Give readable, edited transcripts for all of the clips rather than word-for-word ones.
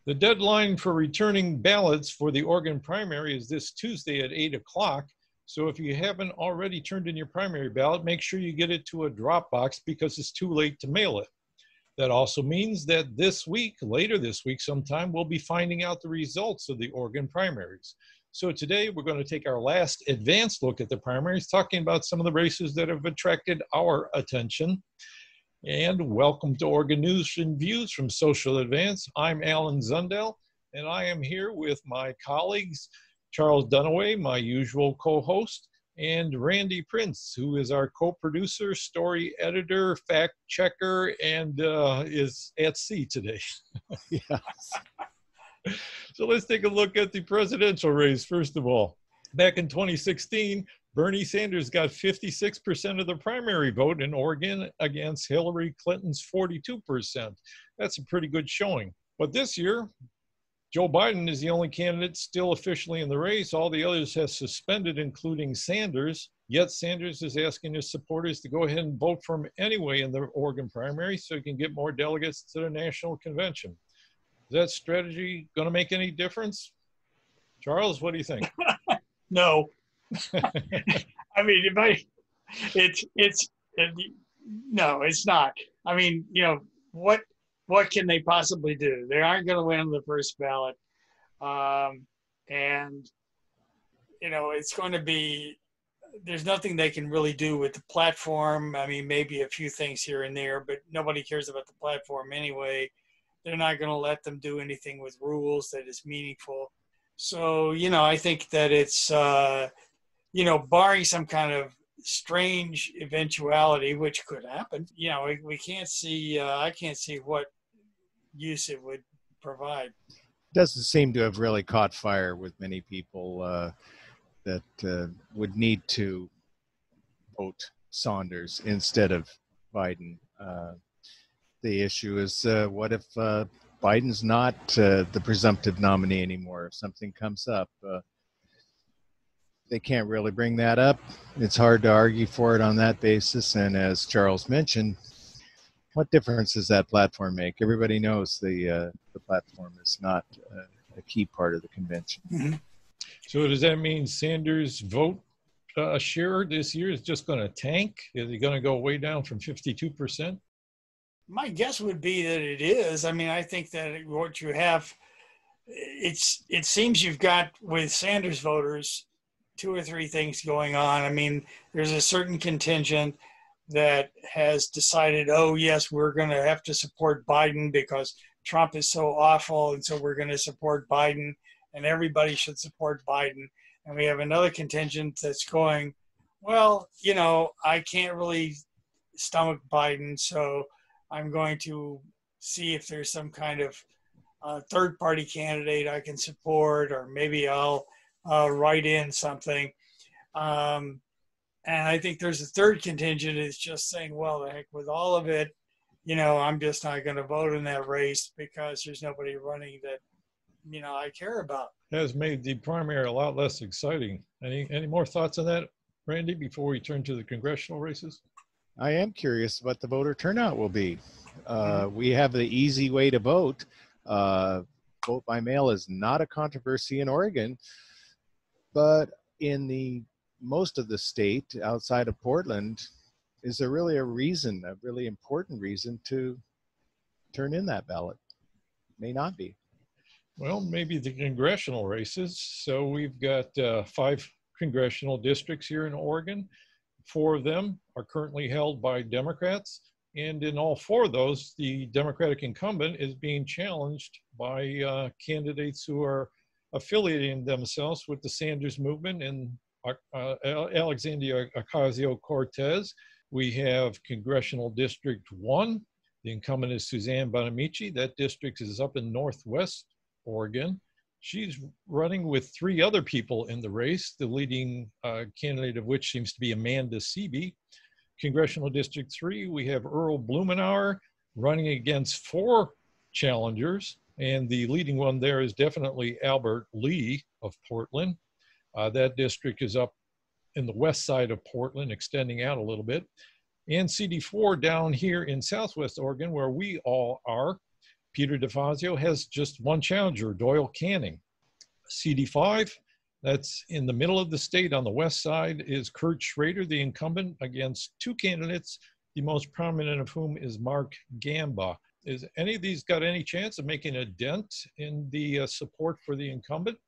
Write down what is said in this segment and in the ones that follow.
The deadline for returning ballots for the Oregon primary is this Tuesday at 8 o'clock. So if you haven't already turned in your primary ballot, make sure you get it to a drop box because it's too late to mail it. That also means that this week, later this week sometime, we'll be finding out the results of the Oregon primaries. So today we're going to take our last advanced look at the primaries, talking about some of the races that have attracted our attention. And welcome to Oregon News and Views from Social Advance. I'm Alan Zundel, and I am here with my colleagues, Charles Dunaway, my usual co-host, and Randy Prince, who is our co-producer, story editor, fact checker, and is at sea today. Yes. So let's take a look at the presidential race, first of all. Back in 2016, Bernie Sanders got 56% of the primary vote in Oregon against Hillary Clinton's 42%. That's a pretty good showing. But this year, Joe Biden is the only candidate still officially in the race. All the others have suspended, including Sanders. Yet Sanders is asking his supporters to go ahead and vote for him anyway in the Oregon primary so he can get more delegates to the national convention. Is that strategy going to make any difference? Charles, what do you think? No. I mean, no, it's not. I mean, what can they possibly do? They aren't going to win the first ballot. And, it's going to be, there's nothing they can really do with the platform. I mean, maybe a few things here and there, but nobody cares about the platform anyway. They're not going to let them do anything with rules that is meaningful. So, I think that it's, barring some kind of strange eventuality, which could happen, we can't see, I can't see what use it would provide. Doesn't seem to have really caught fire with many people that would need to vote Saunders instead of Biden. The issue is, what if Biden's not the presumptive nominee anymore? If something comes up, they can't really bring that up. It's hard to argue for it on that basis. And as Charles mentioned, what difference does that platform make? Everybody knows the platform is not a key part of the convention. Mm-hmm. So does that mean Sanders' vote share this year is just going to tank? Is it going to go way down from 52%? My guess would be that it is. I mean, I think that what you have, it seems you've got with Sanders voters, two or three things going on. I mean, there's a certain contingent that has decided, oh, yes, we're going to have to support Biden because Trump is so awful, and so we're going to support Biden, and everybody should support Biden. And we have another contingent that's going, well, I can't really stomach Biden, so I'm going to see if there's some kind of third-party candidate I can support, or maybe I'll write in something. And I think there's a third contingent is just saying, well, the heck with all of it, I'm just not going to vote in that race because there's nobody running that, I care about. Has made the primary a lot less exciting. Any more thoughts on that, Randy, before we turn to the congressional races? I am curious what the voter turnout will be. We have the easy way to vote. Vote by mail is not a controversy in Oregon, but in most of the state outside of Portland, is there really a really important reason to turn in that ballot? May not be. Well, maybe the congressional races. So we've got 5 congressional districts here in Oregon. 4 of them are currently held by Democrats. And in all 4 of those, the Democratic incumbent is being challenged by candidates who are affiliating themselves with the Sanders movement and Alexandria Ocasio-Cortez. We have Congressional District 1. The incumbent is Suzanne Bonamici. That district is up in Northwest Oregon. She's running with 3 other people in the race, the leading candidate of which seems to be Amanda Seavey. Congressional District 3, we have Earl Blumenauer running against 4 challengers, and the leading one there is definitely Albert Lee of Portland. That district is up in the west side of Portland, extending out a little bit. And CD4 down here in Southwest Oregon, where we all are, Peter DeFazio has just one challenger, Doyle Canning. CD5, that's in the middle of the state on the west side, is Kurt Schrader, the incumbent, against two candidates, the most prominent of whom is Mark Gamba. Is any of these got any chance of making a dent in the support for the incumbent?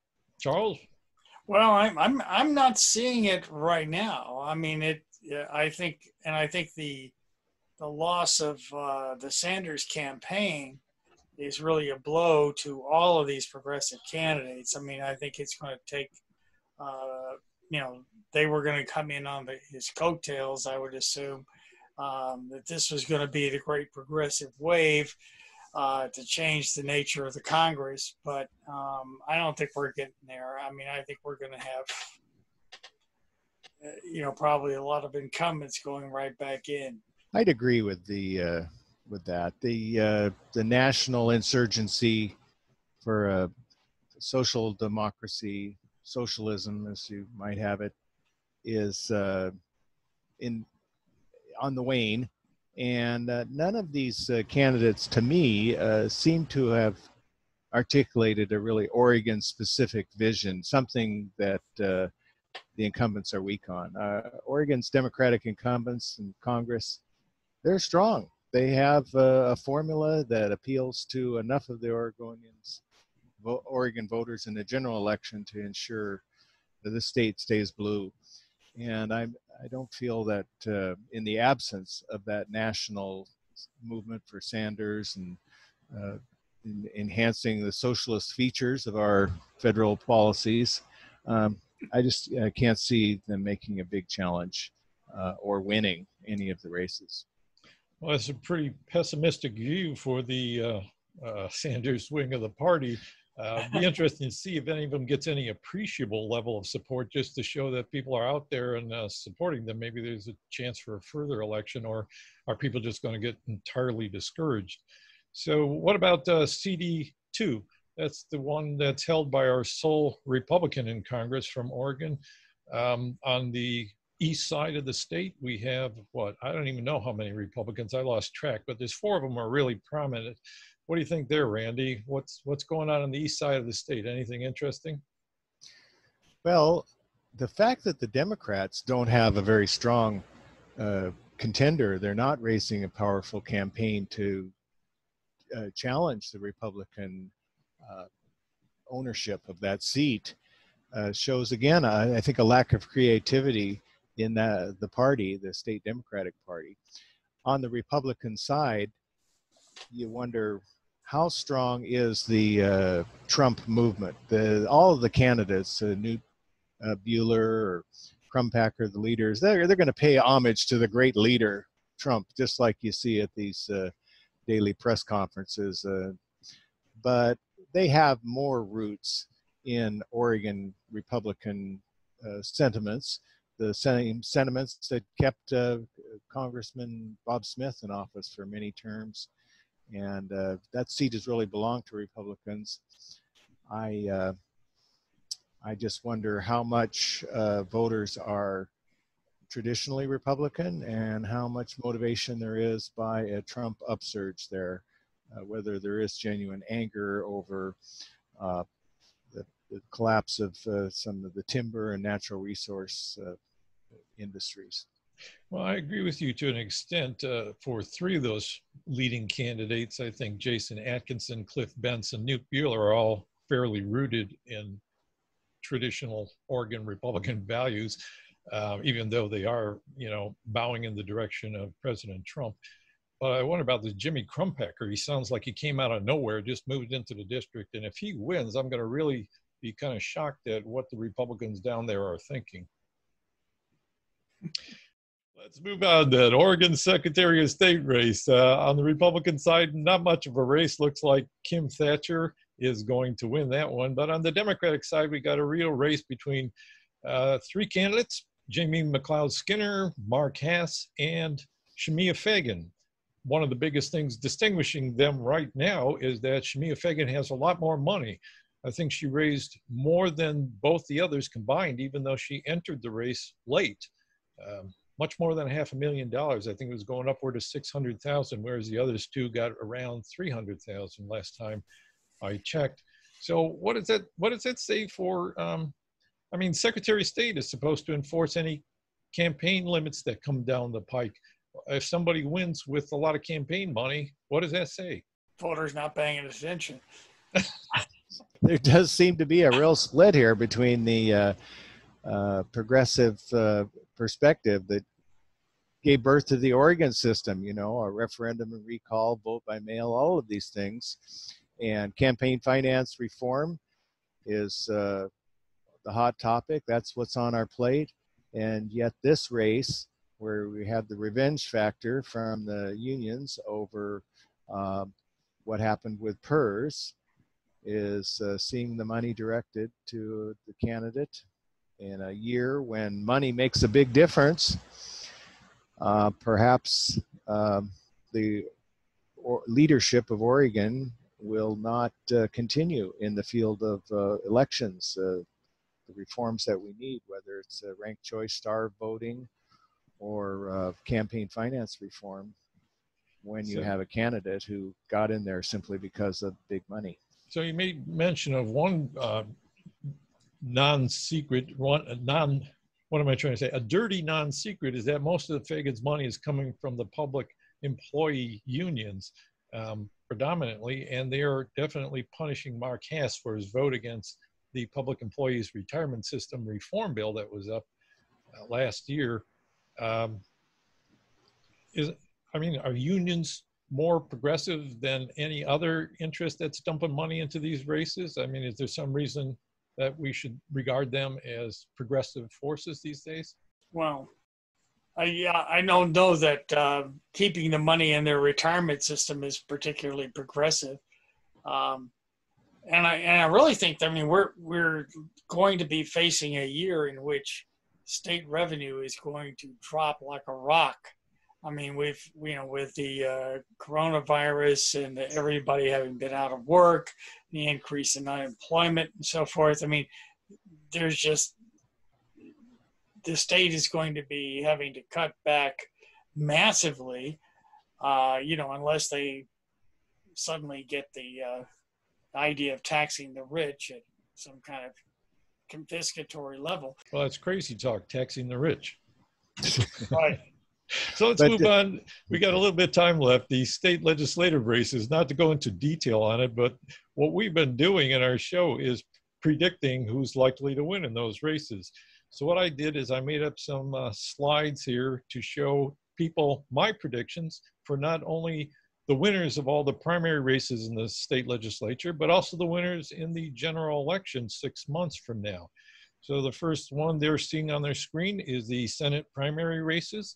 Charles? Well, I'm not seeing it right now. I mean, I think the loss of the Sanders campaign is really a blow to all of these progressive candidates. I mean, I think it's going to take, they were going to come in on his coattails, I would assume, that this was going to be the great progressive wave to change the nature of the Congress. But I don't think we're getting there. I mean, I think we're going to have, probably a lot of incumbents going right back in. I'd agree with that. The national insurgency for social democracy, socialism, as you might have it, is on the wane, and none of these candidates, to me, seem to have articulated a really Oregon-specific vision, something that the incumbents are weak on. Oregon's Democratic incumbents in Congress, they're strong. They have a formula that appeals to enough of the Oregon voters in the general election to ensure that the state stays blue. And I don't feel that in the absence of that national movement for Sanders and enhancing the socialist features of our federal policies, I can't see them making a big challenge or winning any of the races. Well, that's a pretty pessimistic view for the Sanders wing of the party. Be interesting to see if any of them gets any appreciable level of support, just to show that people are out there and supporting them. Maybe there's a chance for a further election, or are people just going to get entirely discouraged? So what about CD2? That's the one that's held by our sole Republican in Congress from Oregon. On the east side of the state, we have I don't even know how many Republicans. I lost track, but there's 4 of them are really prominent. What do you think there, Randy? What's going on the east side of the state? Anything interesting? Well, the fact that the Democrats don't have a very strong contender, they're not racing a powerful campaign to challenge the Republican ownership of that seat, shows again, I think, a lack of creativity in the party, the state Democratic Party. On the Republican side, you wonder, how strong is the Trump movement? All of the candidates, Newt Bueller or Crumpacker, the leaders, they're going to pay homage to the great leader, Trump, just like you see at these daily press conferences. But they have more roots in Oregon Republican sentiments, the same sentiments that kept Congressman Bob Smith in office for many terms. And that seat has really belonged to Republicans. I just wonder how much voters are traditionally Republican and how much motivation there is by a Trump upsurge there, whether there is genuine anger over the collapse of some of the timber and natural resource industries. Well, I agree with you to an extent. For 3 of those leading candidates, I think Jason Atkinson, Cliff Benson, Newt Bueller are all fairly rooted in traditional Oregon Republican values, even though they are, bowing in the direction of President Trump. But I wonder about this Jimmy Crumpacker. He sounds like he came out of nowhere, just moved into the district. And if he wins, I'm going to really be kind of shocked at what the Republicans down there are thinking. Let's move on to that Oregon Secretary of State race. On the Republican side, not much of a race. Looks like Kim Thatcher is going to win that one. But on the Democratic side, we got a real race between 3 candidates, Jamie McLeod Skinner, Mark Hass, and Shemia Fagan. One of the biggest things distinguishing them right now is that Shemia Fagan has a lot more money. I think she raised more than both the others combined, even though she entered the race late. much more than $500,000. I think it was going upward of 600,000, whereas the others two got around 300,000 last time I checked. So what does that say for, I mean, Secretary of State is supposed to enforce any campaign limits that come down the pike. If somebody wins with a lot of campaign money, what does that say? Voters not paying attention. There does seem to be a real split here between the progressive perspective that gave birth to the Oregon system, you know, a referendum and recall, vote by mail, all of these things. And campaign finance reform is the hot topic. That's what's on our plate. And yet this race, where we have the revenge factor from the unions over what happened with PERS, is seeing the money directed to the candidate in a year when money makes a big difference. Perhaps the leadership of Oregon will not continue in the field of elections, the reforms that we need, whether it's ranked choice star voting or campaign finance reform, when you have a candidate who got in there simply because of big money. So you made mention of one non-secret, what am I trying to say? A dirty non-secret is that most of the Fagan's money is coming from the public employee unions predominantly, and they are definitely punishing Mark Hass for his vote against the Public Employees Retirement System reform bill that was up last year. Are unions more progressive than any other interest that's dumping money into these races? I mean, is there some reason that we should regard them as progressive forces these days? Well, I don't know that keeping the money in their retirement system is particularly progressive. And I really think, I mean, we're going to be facing a year in which state revenue is going to drop like a rock. I mean, with the coronavirus and everybody having been out of work, the increase in unemployment and so forth. I mean, there's just, the state is going to be having to cut back massively, unless they suddenly get the idea of taxing the rich at some kind of confiscatory level. Well, it's crazy talk, taxing the rich. Right. So let's move on. We got a little bit of time left. The state legislative races, not to go into detail on it, but what we've been doing in our show is predicting who's likely to win in those races. So what I did is I made up some slides here to show people my predictions for not only the winners of all the primary races in the state legislature, but also the winners in the general election 6 months from now. So the first one they're seeing on their screen is the Senate primary races.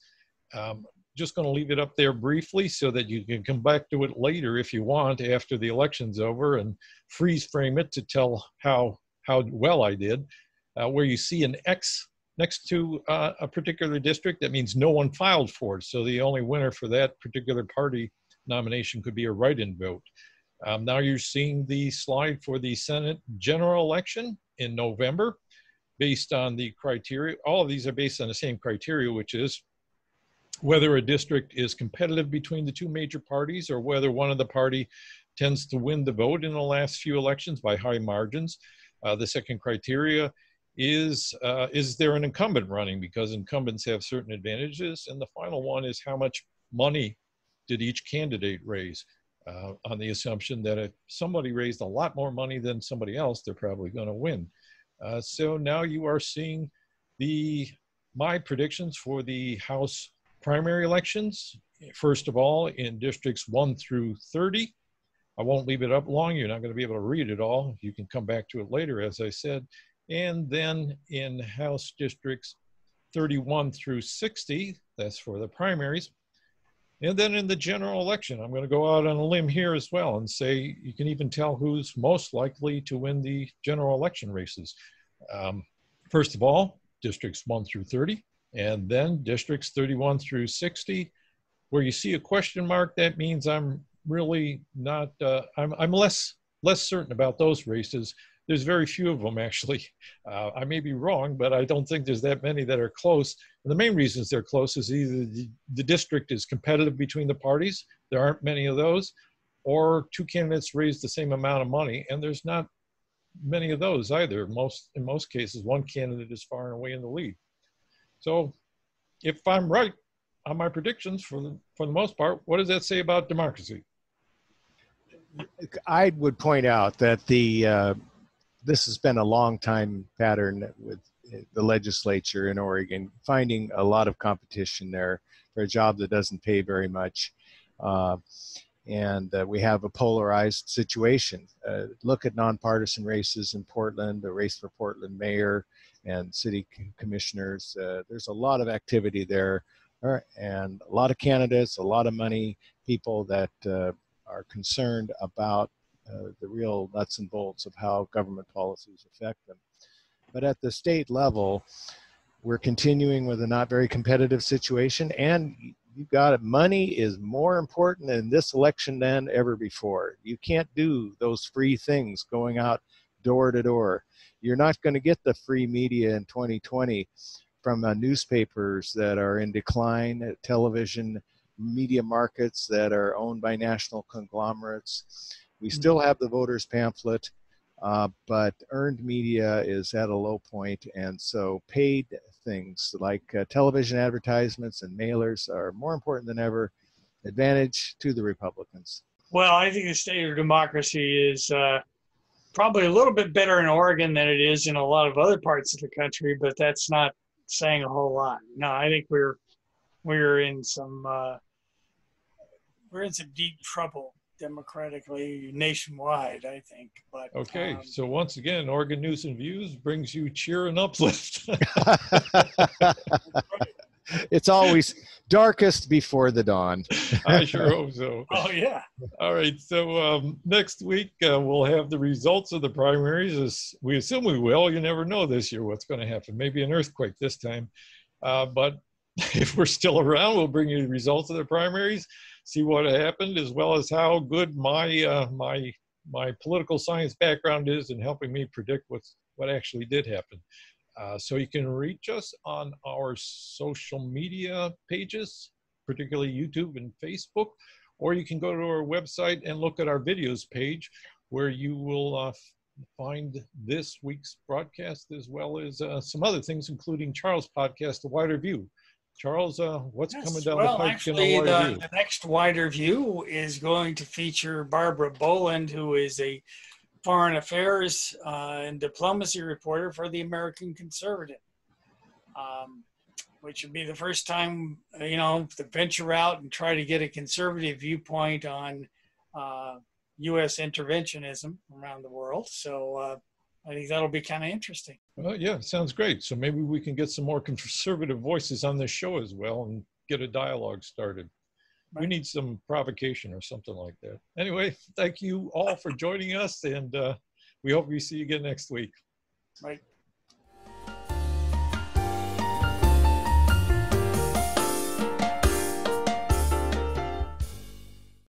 Just going to leave it up there briefly so that you can come back to it later if you want after the election's over and freeze frame it to tell how well I did. Where you see an X next to a particular district, that means no one filed for it. So the only winner for that particular party nomination could be a write-in vote. Now you're seeing the slide for the Senate general election in November based on the criteria. All of these are based on the same criteria, which is whether a district is competitive between the two major parties or whether one of the party tends to win the vote in the last few elections by high margins. The second criteria is there an incumbent running, because incumbents have certain advantages. And the final one is how much money did each candidate raise, on the assumption that if somebody raised a lot more money than somebody else, they're probably going to win. So now you are seeing my predictions for the House primary elections. First of all, in districts 1 through 30. I won't leave it up long. You're not going to be able to read it all. You can come back to it later, as I said. And then in House districts 31 through 60, that's for the primaries. And then in the general election, I'm going to go out on a limb here as well and say you can even tell who's most likely to win the general election races. First of all, districts 1 through 30. And then districts 31 through 60, where you see a question mark, that means I'm really not, I'm less certain about those races. there's very few of them, actually. I may be wrong, but I don't think there's that many that are close. And the main reasons they're close is either the district is competitive between the parties, there aren't many of those, or two candidates raise the same amount of money, and there's not many of those either. In most cases, one candidate is far and away in the lead. So if I'm right on my predictions, for the most part, what does that say about democracy? I would point out that this has been a long time pattern with the legislature in Oregon, finding a lot of competition there for a job that doesn't pay very much. And we have a polarized situation. Look at nonpartisan races in Portland, the race for Portland mayor and city commissioners. There's a lot of activity there, and a lot of candidates, a lot of money, people that are concerned about the real nuts and bolts of how government policies affect them. But at the state level, we're continuing with a not very competitive situation, and you got it. Money is more important in this election than ever before. You can't do those free things going out door to door. You're not going to get the free media in 2020 from newspapers that are in decline, television, media markets that are owned by national conglomerates. We still have the voters pamphlet, but earned media is at a low point, and so paid things like television advertisements and mailers are more important than ever. Advantage to the Republicans. Well, I think the state of democracy is probably a little bit better in Oregon than it is in a lot of other parts of the country, but that's not saying a whole lot. No, I think we're in some deep trouble democratically nationwide, I think. But okay, so once again, Oregon News and Views brings you cheer and uplift. It's always darkest before the dawn. I sure hope so. Oh yeah. All right, so next week we'll have the results of the primaries, as we assume we will. You never know this year what's going to happen. Maybe an earthquake this time, but if we're still around, we'll bring you the results of the primaries, see what happened, as well as how good my my political science background is in helping me predict what actually did happen. So you can reach us on our social media pages, particularly YouTube and Facebook, or you can go to our website and look at our videos page, where you will find this week's broadcast, as well as some other things, including Charles' podcast, A Wider View. Charles, what's coming down the pipe? Actually, the next Wider View is going to feature Barbara Boland, who is a foreign affairs and diplomacy reporter for the American Conservative, which would be the first time, to venture out and try to get a conservative viewpoint on U.S. interventionism around the world. So I think that'll be kind of interesting. Well, yeah, sounds great. So maybe we can get some more conservative voices on this show as well and get a dialogue started. Right. We need some provocation or something like that. Anyway, thank you all for joining us, and we hope we see you again next week. Right.